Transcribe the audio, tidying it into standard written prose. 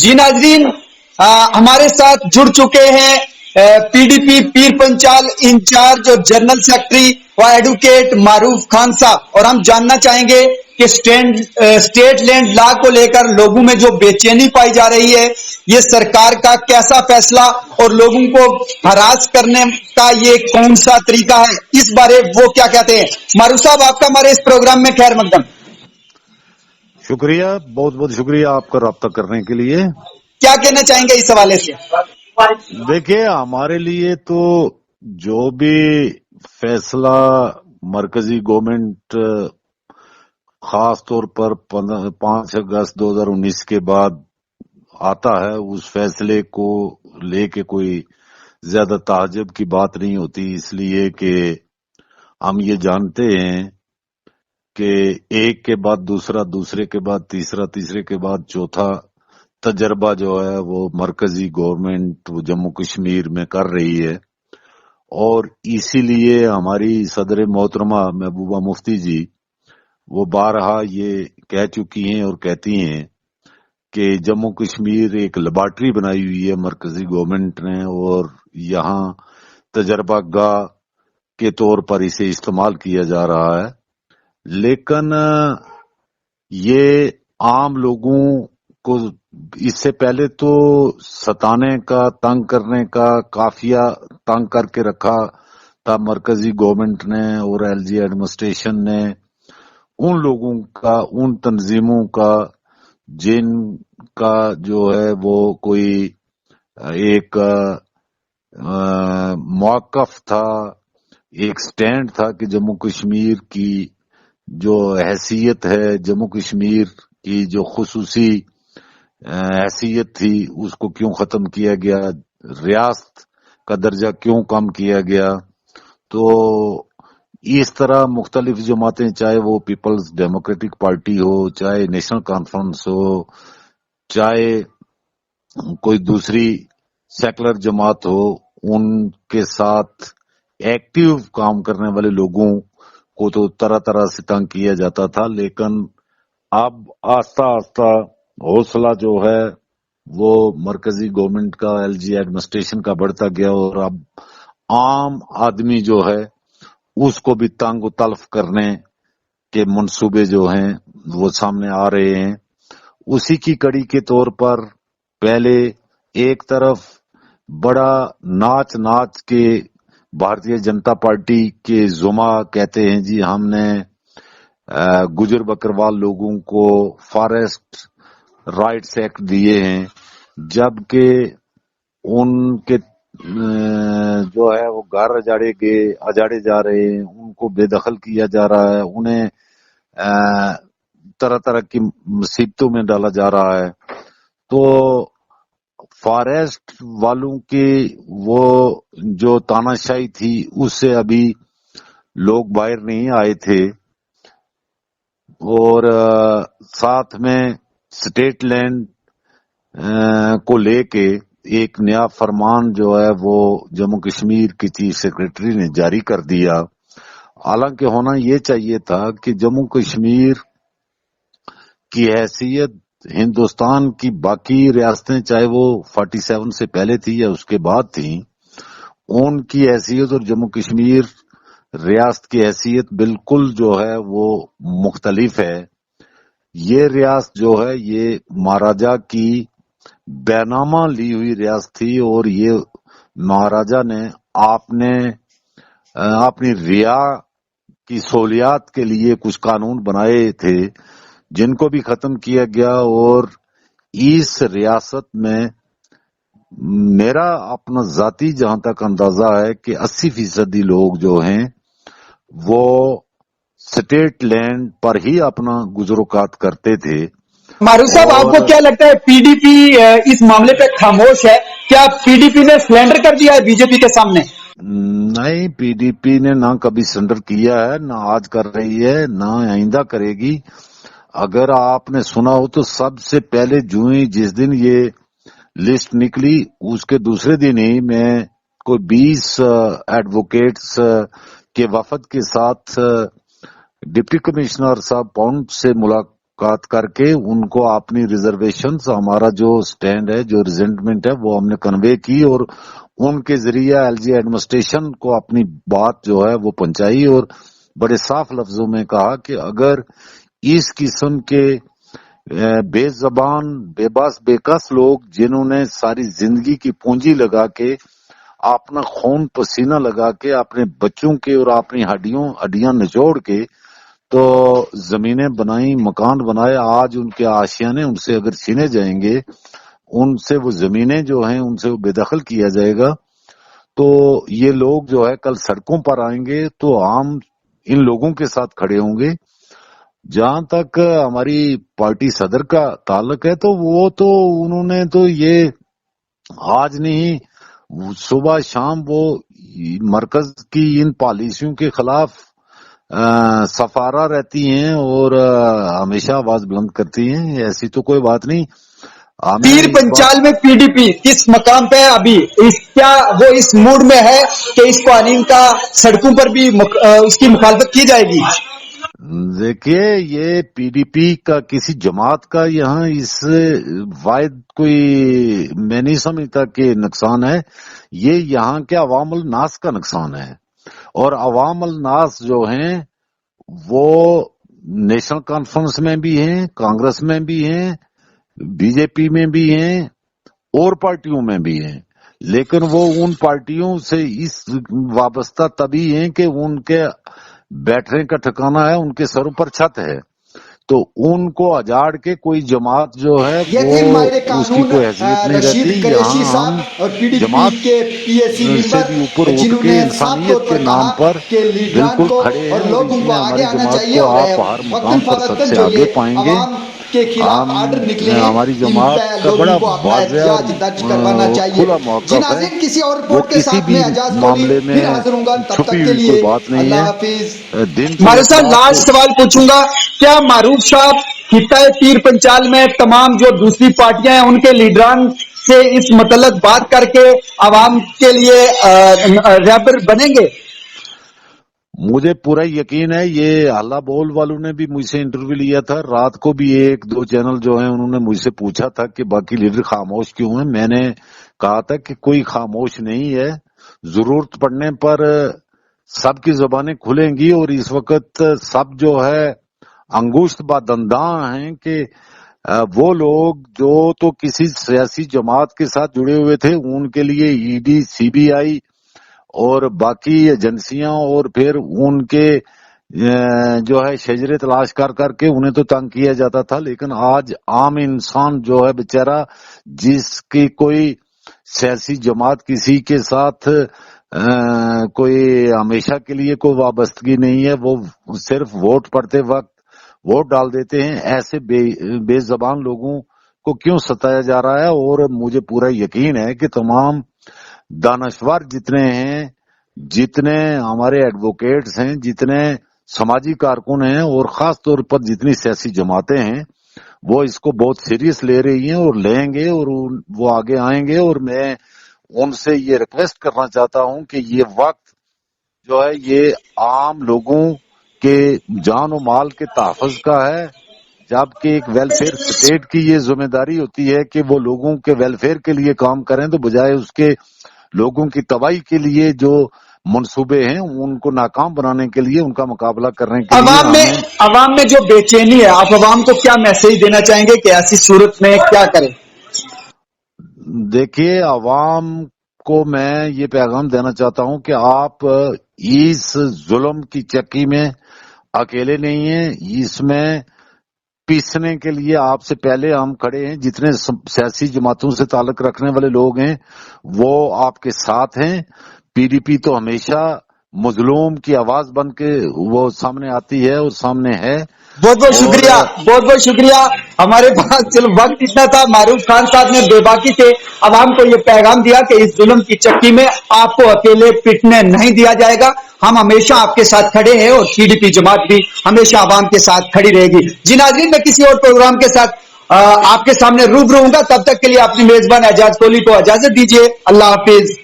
جی ناظرین، ہمارے ساتھ جڑ چکے ہیں پی ڈی پی پیر پنچال انچارج اور جنرل سیکرٹری و ایڈوکیٹ معروف خان صاحب، اور ہم جاننا چاہیں گے کہ اسٹیٹ لینڈ لا کو لے کر لوگوں میں جو بے چینی پائی جا رہی ہے، یہ سرکار کا کیسا فیصلہ اور لوگوں کو ہراس کرنے کا یہ کون سا طریقہ ہے، اس بارے وہ کیا کہتے ہیں۔ معروف صاحب، آپ کا ہمارے اس پروگرام میں خیر مقدم۔ شکریہ، بہت بہت شکریہ آپ کا رابطہ کرنے کے لیے۔ کیا کہنا چاہیں گے اس حوالے سے؟ دیکھیے، ہمارے لیے تو جو بھی فیصلہ مرکزی گورنمنٹ خاص طور پر 5 اگست 2019 کے بعد آتا ہے، اس فیصلے کو لے کے کوئی زیادہ تعجب کی بات نہیں ہوتی، اس لیے کہ ہم یہ جانتے ہیں کہ ایک کے بعد دوسرا، دوسرے کے بعد تیسرا، تیسرے کے بعد چوتھا تجربہ جو ہے وہ مرکزی گورنمنٹ جموں کشمیر میں کر رہی ہے، اور اسی لیے ہماری صدر محترمہ محبوبہ مفتی جی وہ بارہا یہ کہہ چکی ہیں اور کہتی ہیں کہ جموں کشمیر ایک لیبارٹری بنائی ہوئی ہے مرکزی گورنمنٹ نے، اور یہاں تجربہ گاہ کے طور پر اسے استعمال کیا جا رہا ہے، لیکن یہ عام لوگوں کو اس سے پہلے تو ستانے کا، تنگ کرنے کا، کافیہ تنگ کر کے رکھا تھا مرکزی گورنمنٹ نے اور ایل جی ایڈمنسٹریشن نے ان لوگوں کا، ان تنظیموں کا جن کا جو ہے وہ کوئی ایک موقف تھا، ایک سٹینڈ تھا کہ جموں کشمیر کی جو حیثیت ہے، جموں کشمیر کی جو خصوصی حیثیت تھی اس کو کیوں ختم کیا گیا، ریاست کا درجہ کیوں کم کیا گیا۔ تو اس طرح مختلف جماعتیں، چاہے وہ پیپلز ڈیموکریٹک پارٹی ہو، چاہے نیشنل کانفرنس ہو، چاہے کوئی دوسری سیکولر جماعت ہو، ان کے ساتھ ایکٹیو کام کرنے والے لوگوں کو تو طرح طرح سے تنگ کیا جاتا تھا، لیکن اب آہستہ آہستہ حوصلہ جو ہے وہ مرکزی گورنمنٹ کا، ایل جی ایڈمنسٹریشن کا بڑھتا گیا، اور اب عام آدمی جو ہے اس کو بھی تنگ و تلف کرنے کے منصوبے جو ہیں وہ سامنے آ رہے ہیں۔ اسی کی کڑی کے طور پر پہلے ایک طرف بڑا ناچ ناچ کے بھارتیہ جنتا پارٹی کے زعما کہتے ہیں جی ہم نے گجر بکروال لوگوں کو فارسٹ رائٹس ایکٹ دیے ہیں، جبکہ ان کے جو ہے وہ گھر اجاڑے جا رہے ہیں، ان کو بے دخل کیا جا رہا ہے، انہیں طرح طرح کی مصیبتوں میں ڈالا جا رہا ہے۔ تو فارسٹ والوں کی وہ جو تاناشاہی تھی اس سے ابھی لوگ باہر نہیں آئے تھے، اور ساتھ میں اسٹیٹ لینڈ کو لے کے ایک نیا فرمان جو ہے وہ جموں کشمیر کی چیف سیکرٹری نے جاری کر دیا۔ حالانکہ ہونا یہ چاہیے تھا کہ جموں کشمیر کی حیثیت ہندوستان کی باقی ریاستیں، چاہے وہ 47 سے پہلے تھی یا اس کے بعد تھیں، ان کی حیثیت اور جموں کشمیر ریاست کی حیثیت بالکل جو ہے وہ مختلف ہے۔ یہ ریاست جو ہے یہ مہاراجا کی بینامہ لی ہوئی ریاست تھی، اور یہ مہاراجا نے اپنی رعایا کی سہولیات کے لیے کچھ قانون بنائے تھے جن کو بھی ختم کیا گیا، اور اس ریاست میں میرا اپنا ذاتی جہاں تک اندازہ ہے کہ 80% لوگ جو ہیں وہ اسٹیٹ لینڈ پر ہی اپنا گزروکات کرتے تھے۔ معروف صاحب، آپ کو کیا لگتا ہے پی ڈی پی اس معاملے پہ خاموش ہے؟ کیا پی ڈی پی نے سلینڈر کر دیا ہے بی جے پی کے سامنے؟ نہیں، پی ڈی پی نے نہ کبھی سرنڈر کیا ہے، نہ آج کر رہی ہے، نہ آئندہ کرے گی۔ اگر آپ نے سنا ہو تو سب سے پہلے جس دن یہ لسٹ نکلی اس کے دوسرے دن ہی میں کوئی 20 ایڈوکیٹس کے وفد کے ساتھ ڈپٹی کمشنر صاحب پونڈ سے ملاقات کر کے ان کو اپنی ریزرویشنز، ہمارا جو سٹینڈ ہے، جو ریزنٹمنٹ ہے، وہ ہم نے کنوے کی اور ان کے ذریعہ ایل جی ایڈمنسٹریشن کو اپنی بات جو ہے وہ پہنچائی اور بڑے صاف لفظوں میں کہا کہ اگر اس قسم کے بے زبان، بے باس، بے کس لوگ جنہوں نے ساری زندگی کی پونجی لگا کے، اپنا خون پسینہ لگا کے، اپنے بچوں کے اور اپنی ہڈیاں نچوڑ کے تو زمینیں بنائیں، مکان بنائے، آج ان کے آشیانے ان سے اگر چھینے جائیں گے، ان سے وہ زمینیں جو ہیں ان سے وہ بے دخل کیا جائے گا، تو یہ لوگ جو ہے کل سڑکوں پر آئیں گے تو ہم ان لوگوں کے ساتھ کھڑے ہوں گے۔ جہاں تک ہماری پارٹی صدر کا تعلق ہے تو وہ تو انہوں نے تو یہ آج نہیں، صبح شام وہ مرکز کی ان پالیسیوں کے خلاف سفارہ رہتی ہیں اور ہمیشہ آواز بلند کرتی ہیں، ایسی تو کوئی بات نہیں۔ پیر پنچال میں پی ڈی پی کس مقام پہ ہے ابھی؟ کیا وہ اس موڈ میں ہے کہ اس قوانین کا سڑکوں پر بھی اس کی مخالفت کی جائے گی؟ دیکھیے، یہ پی ڈی پی کا کسی جماعت کا یہاں اس واحد کوئی میں نہیں سمجھتا کہ نقصان ہے، یہ یہاں کے عوام الناس کا نقصان ہے، اور عوام الناس جو ہیں وہ نیشنل کانفرنس میں بھی ہیں، کانگریس میں بھی ہیں، بی جے پی میں بھی ہیں اور پارٹیوں میں بھی ہیں، لیکن وہ ان پارٹیوں سے اس وابستہ تبھی ہیں کہ ان کے بیٹھنے کا ٹھکانہ ہے، ان کے سروں پر چھت ہے، تو ان کو اجاڑ کے کوئی جماعت جو ہے وہ اس کی کوئی حیثیت نہیں رہتی۔ یہاں ہم جماعت سے بھی اوپر اٹھ کے انسانیت کے نام پر بالکل کھڑے ہیں، اور اس میں ہماری جماعت کو آپ ہر مقام پر سب سے آگے پائیں گے۔ ہماری جماعت کا بڑا واضح اور کھلا موقف ہے، وہ کسی بھی معاملے میں چھپی ہوئی کوئی بات نہیں ہے۔ دن معروف صاحب لاسٹ سوال پوچھوں گا، کیا معروف صاحب خطہ پیر پنچال میں تمام جو دوسری پارٹیاں ہیں ان کے لیڈران سے اس متعلق بات کر کے عوام کے لیے رہبر بنیں گے؟ مجھے پورا یقین ہے، یہ اللہ بول والوں نے بھی مجھ سے انٹرویو لیا تھا، رات کو بھی ایک دو چینل جو ہیں انہوں نے مجھ سے پوچھا تھا کہ باقی لیڈر خاموش کیوں ہیں، میں نے کہا تھا کہ کوئی خاموش نہیں ہے، ضرورت پڑنے پر سب کی زبانیں کھلیں گی، اور اس وقت سب جو ہے انگوشت بادنداں ہیں کہ وہ لوگ جو تو کسی سیاسی جماعت کے ساتھ جڑے ہوئے تھے ان کے لیے ای ڈی، سی بی آئی اور باقی ایجنسیاں اور پھر ان کے جو ہے شجرے تلاش کر کر کے انہیں تو تنگ کیا جاتا تھا، لیکن آج عام انسان جو ہے بیچارہ، جس کی کوئی سیاسی جماعت کسی کے ساتھ کوئی ہمیشہ کے لیے کوئی وابستگی نہیں ہے، وہ صرف ووٹ پڑتے وقت ووٹ ڈال دیتے ہیں، ایسے بے زبان لوگوں کو کیوں ستایا جا رہا ہے؟ اور مجھے پورا یقین ہے کہ تمام دانشور جتنے ہیں، جتنے ہمارے ایڈوکیٹس ہیں، جتنے سماجی کارکن ہیں، اور خاص طور پر جتنی سیاسی جماعتیں ہیں، وہ اس کو بہت سیریس لے رہی ہیں اور لیں گے، اور وہ آگے آئیں گے۔ اور میں ان سے یہ ریکویسٹ کرنا چاہتا ہوں کہ یہ وقت جو ہے یہ عام لوگوں کے جان و مال کے تحفظ کا ہے، جبکہ ایک ویلفیئر اسٹیٹ کی یہ ذمہ داری ہوتی ہے کہ وہ لوگوں کے ویلفیئر کے لیے کام کریں، تو بجائے اس کے لوگوں کی تباہی کے لیے جو منصوبے ہیں ان کو ناکام بنانے کے لیے، ان کا مقابلہ کرنے کے لیے عوام میں جو بے چینی ہے، آپ عوام کو کیا میسج دینا چاہیں گے کہ ایسی صورت میں کیا کریں؟ دیکھیے، عوام کو میں یہ پیغام دینا چاہتا ہوں کہ آپ اس ظلم کی چکی میں اکیلے نہیں ہیں، اس میں پیسنے کے لیے آپ سے پہلے ہم کھڑے ہیں، جتنے سیاسی جماعتوں سے تعلق رکھنے والے لوگ ہیں وہ آپ کے ساتھ ہیں۔ پی ڈی پی تو ہمیشہ مظلوم کی آواز بن کے وہ سامنے آتی ہے اور سامنے ہے۔ بہت بہت شکریہ، بہت بہت شکریہ۔ ہمارے پاس چلو وقت اتنا تھا، معروف خان صاحب نے بے باکی سے عوام کو یہ پیغام دیا کہ اس ظلم کی چکی میں آپ کو اکیلے پٹنے نہیں دیا جائے گا، ہم ہمیشہ آپ کے ساتھ کھڑے ہیں، اور پی ڈی پی جماعت بھی ہمیشہ عوام کے ساتھ کھڑی رہے گی۔ جی ناظرین، میں کسی اور پروگرام کے ساتھ آپ کے سامنے روبرو ہوں گا، تب تک کے لیے اپنی میزبان اعجاز کوہلی کو اجازت دیجیے۔ اللہ حافظ۔